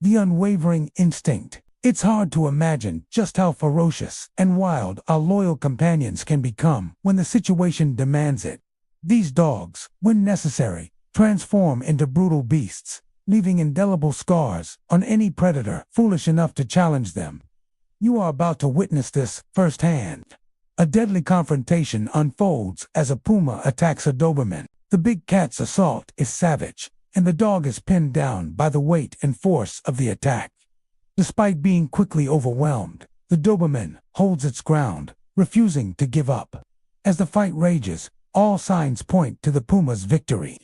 The unwavering instinct. It's hard to imagine just how ferocious and wild our loyal companions can become when the situation demands it. These dogs, when necessary, transform into brutal beasts, leaving indelible scars on any predator foolish enough to challenge them. You are about to witness this firsthand. A deadly confrontation unfolds as a Puma attacks a Doberman. The big cat's assault is savage, and the dog is pinned down by the weight and force of the attack. Despite being quickly overwhelmed, the Doberman holds its ground, refusing to give up. As the fight rages, all signs point to the Puma's victory.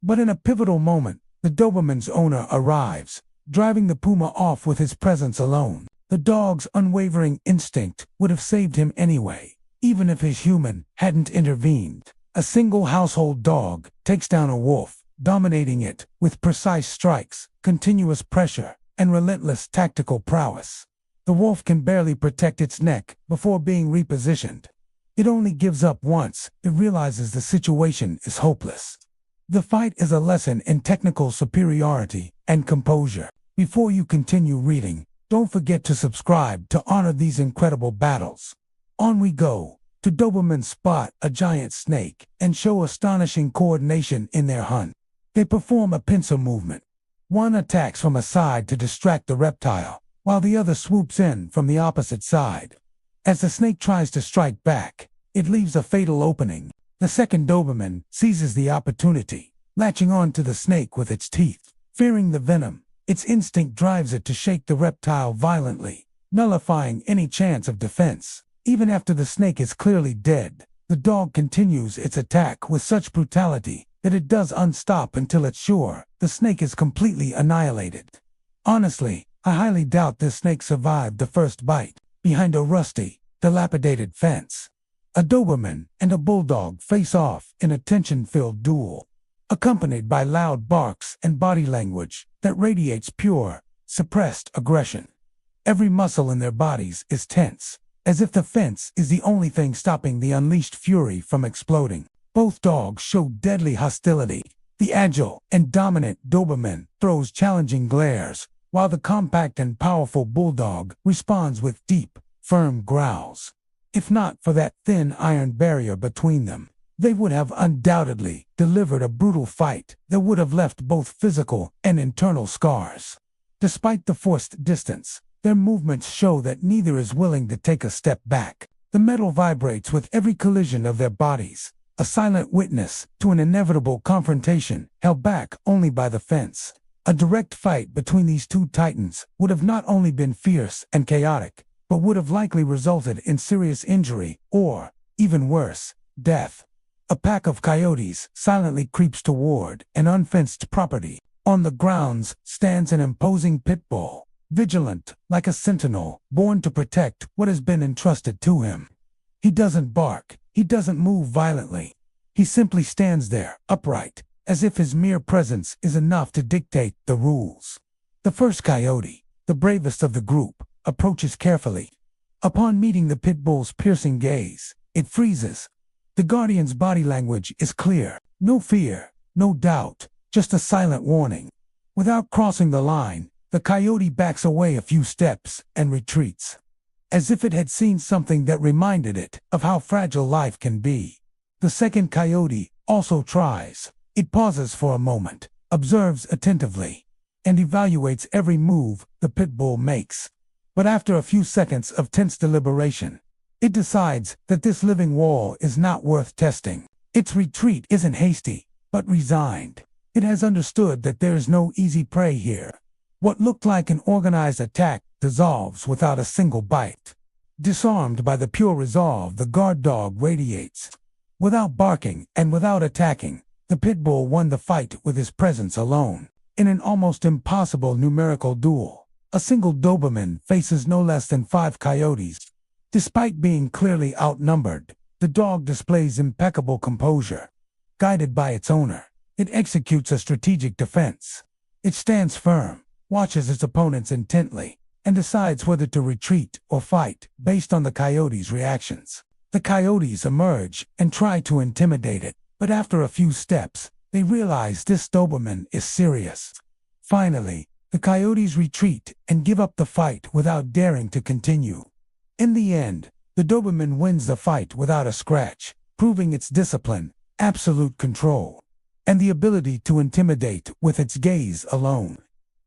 But in a pivotal moment, the Doberman's owner arrives, driving the Puma off with his presence alone. The dog's unwavering instinct would have saved him anyway, even if his human hadn't intervened. A single household dog takes down a wolf, dominating it with precise strikes, continuous pressure, and relentless tactical prowess. The wolf can barely protect its neck before being repositioned. It only gives up once it realizes the situation is hopeless. The fight is a lesson in technical superiority and composure. Before you continue reading, don't forget to subscribe to honor these incredible battles. On we go. The Doberman spot a giant snake and show astonishing coordination in their hunt. They perform a pincer movement. One attacks from a side to distract the reptile, while the other swoops in from the opposite side. As the snake tries to strike back, it leaves a fatal opening. The second Doberman seizes the opportunity, latching on to the snake with its teeth. Fearing the venom, its instinct drives it to shake the reptile violently, nullifying any chance of defense. Even after the snake is clearly dead, the dog continues its attack with such brutality that it does unstop until it's sure the snake is completely annihilated. Honestly, I highly doubt this snake survived the first bite. Behind a rusty, dilapidated fence, a Doberman and a Bulldog face off in a tension-filled duel, accompanied by loud barks and body language that radiates pure, suppressed aggression. Every muscle in their bodies is tense, as if the fence is the only thing stopping the unleashed fury from exploding. Both dogs show deadly hostility. The agile and dominant Doberman throws challenging glares, while the compact and powerful Bulldog responds with deep, firm growls. If not for that thin iron barrier between them, they would have undoubtedly delivered a brutal fight that would have left both physical and internal scars. Despite the forced distance, their movements show that neither is willing to take a step back. The metal vibrates with every collision of their bodies, a silent witness to an inevitable confrontation held back only by the fence. A direct fight between these two titans would have not only been fierce and chaotic, but would have likely resulted in serious injury or, even worse, death. A pack of coyotes silently creeps toward an unfenced property. On the grounds stands an imposing Pitbull, vigilant like a sentinel born to protect what has been entrusted to him. He doesn't bark, he doesn't move violently. He simply stands there, upright, as if his mere presence is enough to dictate the rules. The first coyote, the bravest of the group, approaches carefully. Upon meeting the Pitbull's piercing gaze, it freezes. The guardian's body language is clear. No fear, no doubt, just a silent warning. Without crossing the line, the coyote backs away a few steps and retreats, as if it had seen something that reminded it of how fragile life can be. The second coyote also tries. It pauses for a moment, observes attentively, and evaluates every move the Pitbull makes. But after a few seconds of tense deliberation, it decides that this living wall is not worth testing. Its retreat isn't hasty, but resigned. It has understood that there is no easy prey here. What looked like an organized attack dissolves without a single bite. Disarmed by the pure resolve the guard dog radiates. Without barking and without attacking, the Pitbull won the fight with his presence alone. In an almost impossible numerical duel, a single Doberman faces no less than 5 coyotes. Despite being clearly outnumbered, the dog displays impeccable composure. Guided by its owner, it executes a strategic defense. It stands firm, watches its opponents intently, and decides whether to retreat or fight based on the coyote's reactions. The coyotes emerge and try to intimidate it, but after a few steps, they realize this Doberman is serious. Finally, The coyotes retreat and give up the fight without daring to continue. In the end, the Doberman wins the fight without a scratch, proving its discipline, absolute control, and the ability to intimidate with its gaze alone.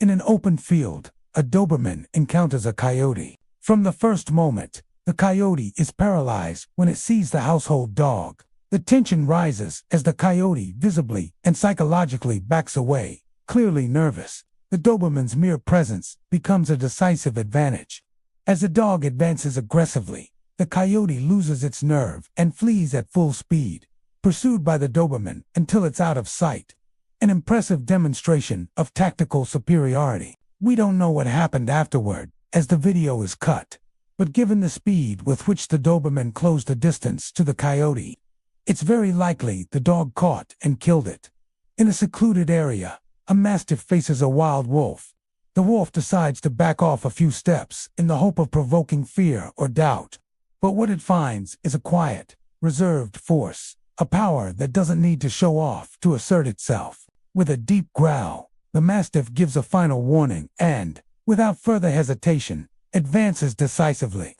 In an open field, a Doberman encounters a coyote. From the first moment, the coyote is paralyzed when it sees the household dog. The tension rises as the coyote visibly and psychologically backs away, clearly nervous. The Doberman's mere presence becomes a decisive advantage. As the dog advances aggressively, the coyote loses its nerve and flees at full speed, pursued by the Doberman until it's out of sight. An impressive demonstration of tactical superiority. We don't know what happened afterward, as the video is cut, but given the speed with which the Doberman closed the distance to the coyote, it's very likely the dog caught and killed it. In a secluded area, a Mastiff faces a wild wolf. The wolf decides to back off a few steps in the hope of provoking fear or doubt. But what it finds is a quiet, reserved force, a power that doesn't need to show off to assert itself. With a deep growl, the Mastiff gives a final warning and, without further hesitation, advances decisively.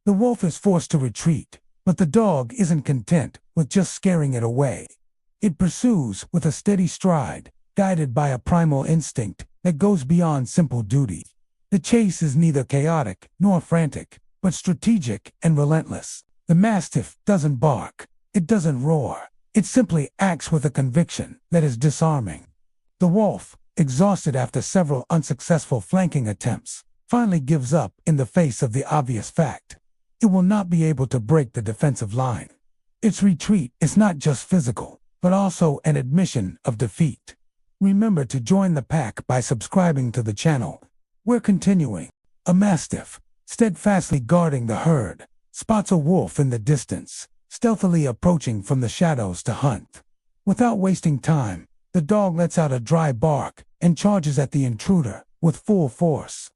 The wolf is forced to retreat, but the dog isn't content with just scaring it away. It pursues with a steady stride, guided by a primal instinct that goes beyond simple duty. The chase is neither chaotic nor frantic, but strategic and relentless. The Mastiff doesn't bark, it doesn't roar, it simply acts with a conviction that is disarming. The wolf, exhausted after several unsuccessful flanking attempts, finally gives up in the face of the obvious fact. It will not be able to break the defensive line. Its retreat is not just physical, but also an admission of defeat. Remember to join the pack by subscribing to the channel. We're continuing. A Mastiff, steadfastly guarding the herd, spots a wolf in the distance, stealthily approaching from the shadows to hunt. Without wasting time, the dog lets out a dry bark and charges at the intruder with full force.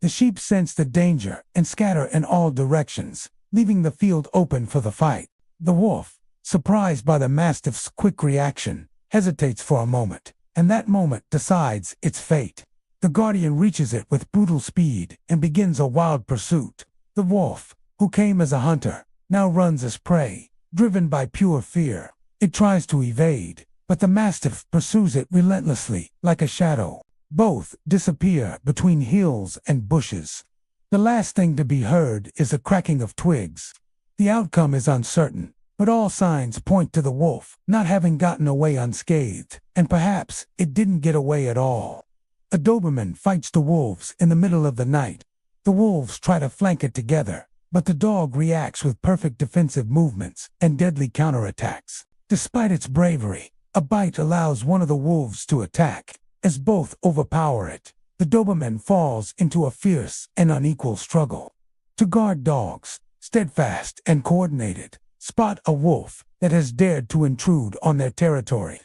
The sheep sense the danger and scatter in all directions, leaving the field open for the fight. The wolf, surprised by the Mastiff's quick reaction, hesitates for a moment, and that moment decides its fate. The guardian reaches it with brutal speed and begins a wild pursuit. The wolf, who came as a hunter, now runs as prey, driven by pure fear. It tries to evade, but the Mastiff pursues it relentlessly, like a shadow. Both disappear between hills and bushes. The last thing to be heard is the cracking of twigs. The outcome is uncertain, but all signs point to the wolf not having gotten away unscathed, and perhaps it didn't get away at all. A Doberman fights the wolves in the middle of the night. The wolves try to flank it together, but the dog reacts with perfect defensive movements and deadly counterattacks. Despite its bravery, a bite allows one of the wolves to attack. As both overpower it, the Doberman falls into a fierce and unequal struggle. To guard dogs, steadfast and coordinated, spot a wolf that has dared to intrude on their territory.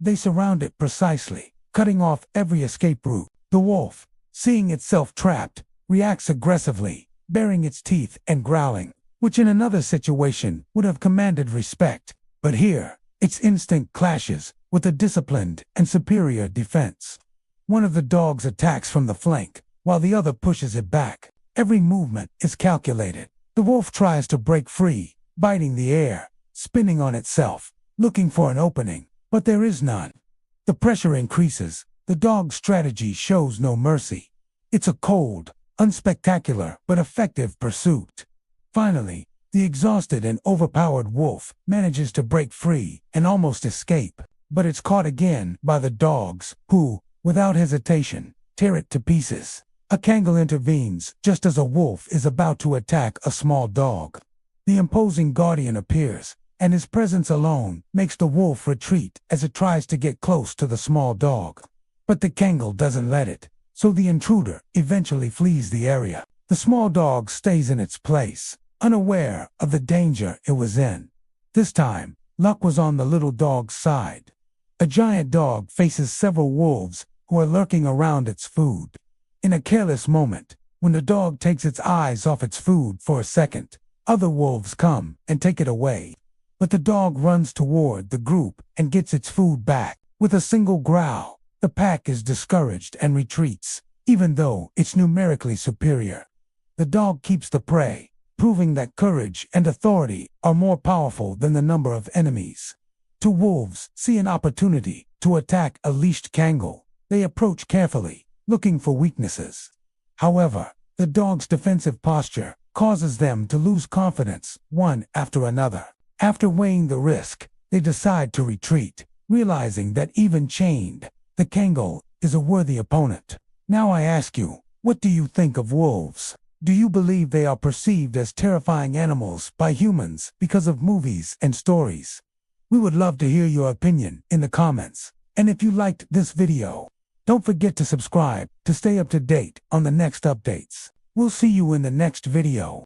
They surround it precisely, cutting off every escape route. The wolf, seeing itself trapped, reacts aggressively, baring its teeth and growling, which in another situation would have commanded respect. But here, its instinct clashes with a disciplined and superior defense. One of the dogs attacks from the flank, while the other pushes it back. Every movement is calculated. The wolf tries to break free, biting the air, spinning on itself, looking for an opening, but there is none. The pressure increases. The dog's strategy shows no mercy. It's a cold, unspectacular, but effective pursuit. Finally, the exhausted and overpowered wolf manages to break free and almost escape, but it's caught again by the dogs, who, without hesitation, tear it to pieces. A Kangal intervenes just as a wolf is about to attack a small dog. The imposing guardian appears, and his presence alone makes the wolf retreat as it tries to get close to the small dog. But the Kangal doesn't let it, so the intruder eventually flees the area. The small dog stays in its place, unaware of the danger it was in. This time, luck was on the little dog's side. A giant dog faces several wolves who are lurking around its food. In a careless moment, when the dog takes its eyes off its food for a second, other wolves come and take it away. But the dog runs toward the group and gets its food back. With a single growl, the pack is discouraged and retreats. even though it's numerically superior. The dog keeps the prey, proving that courage and authority are more powerful than the number of enemies. Two wolves see an opportunity to attack a leashed Kangal. They approach carefully, looking for weaknesses. However, the dog's defensive posture causes them to lose confidence one after another. After weighing the risk, they decide to retreat, realizing that even chained, the Kangal is a worthy opponent. Now I ask you, what do you think of wolves? Do you believe they are perceived as terrifying animals by humans because of movies and stories? We would love to hear your opinion in the comments. And if you liked this video, don't forget to subscribe to stay up to date on the next updates. We'll see you in the next video.